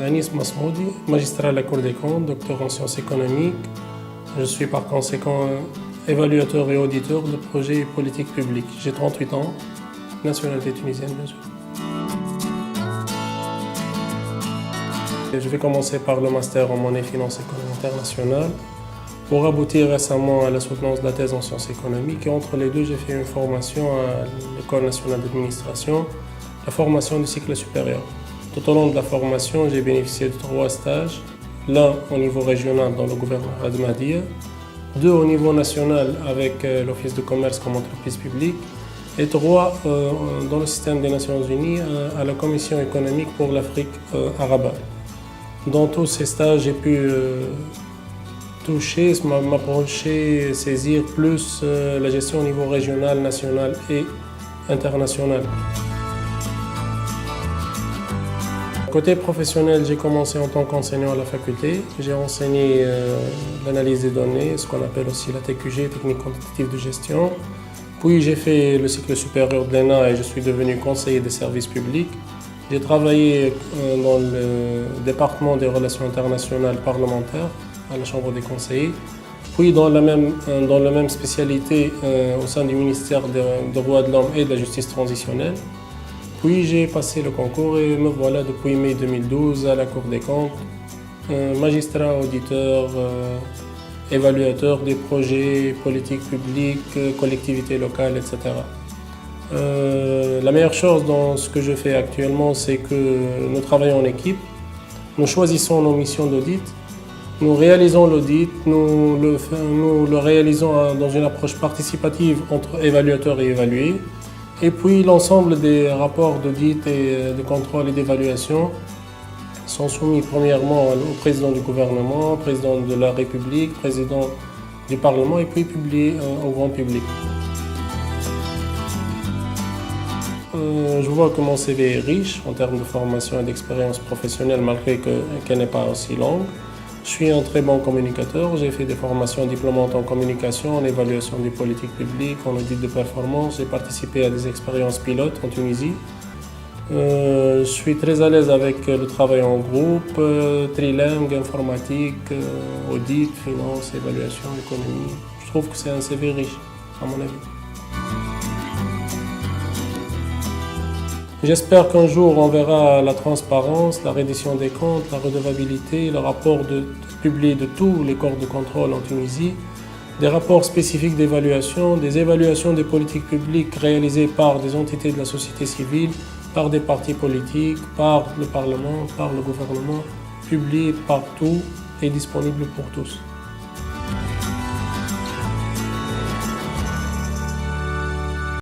Anis Masmoudi, magistrat à la Cour des comptes, docteur en sciences économiques. Je suis par conséquent évaluateur et auditeur de projets et politiques publiques. J'ai 38 ans, nationalité tunisienne bien sûr. Je vais commencer par le master en monnaie, finance, économie internationale pour aboutir récemment à la soutenance de la thèse en sciences économiques. Et entre les deux, j'ai fait une formation à l'École nationale d'administration, la formation du cycle supérieur. Tout au long de la formation, j'ai bénéficié de 3 stages, l'un au niveau régional dans le gouvernorat de Mahdia, 2 au niveau national avec l'Office de commerce comme entreprise publique et 3 dans le système des Nations Unies à la Commission économique pour l'Afrique arabe. Dans tous ces stages, j'ai pu toucher, m'approcher, saisir plus la gestion au niveau régional, national et international. Côté professionnel, j'ai commencé en tant qu'enseignant à la faculté. J'ai enseigné l'analyse des données, ce qu'on appelle aussi la TQG, technique quantitative de gestion. Puis j'ai fait le cycle supérieur de l'ENA et je suis devenu conseiller des services publics. J'ai travaillé dans le département des relations internationales parlementaires à la Chambre des conseillers. Puis dans la même spécialité au sein du ministère des droits de l'homme et de la justice transitionnelle. Puis j'ai passé le concours et me voilà depuis mai 2012 à la Cour des comptes, magistrat, auditeur, évaluateur des projets, politiques publiques, collectivités locales, etc. La meilleure chose dans ce que je fais actuellement, c'est que nous travaillons en équipe, nous choisissons nos missions d'audit, nous réalisons l'audit, nous le réalisons dans une approche participative entre évaluateurs et évalués. Et puis l'ensemble des rapports d'audit et de contrôle et d'évaluation sont soumis premièrement au président du gouvernement, au président de la République, président du Parlement et puis publiés au grand public. Je vois que mon CV est riche en termes de formation et d'expérience professionnelle malgré qu'elle n'est pas aussi longue. Je suis un très bon communicateur, j'ai fait des formations diplômantes en communication, en évaluation des politiques publiques, en audit de performance, j'ai participé à des expériences pilotes en Tunisie. Je suis très à l'aise avec le travail en groupe, trilingue, informatique, audit, finance, évaluation, économie. Je trouve que c'est un CV riche, à mon avis. J'espère qu'un jour on verra la transparence, la reddition des comptes, la redevabilité, le rapport publié de tous les corps de contrôle en Tunisie, des rapports spécifiques d'évaluation, des évaluations des politiques publiques réalisées par des entités de la société civile, par des partis politiques, par le Parlement, par le gouvernement, publiées partout et disponibles pour tous.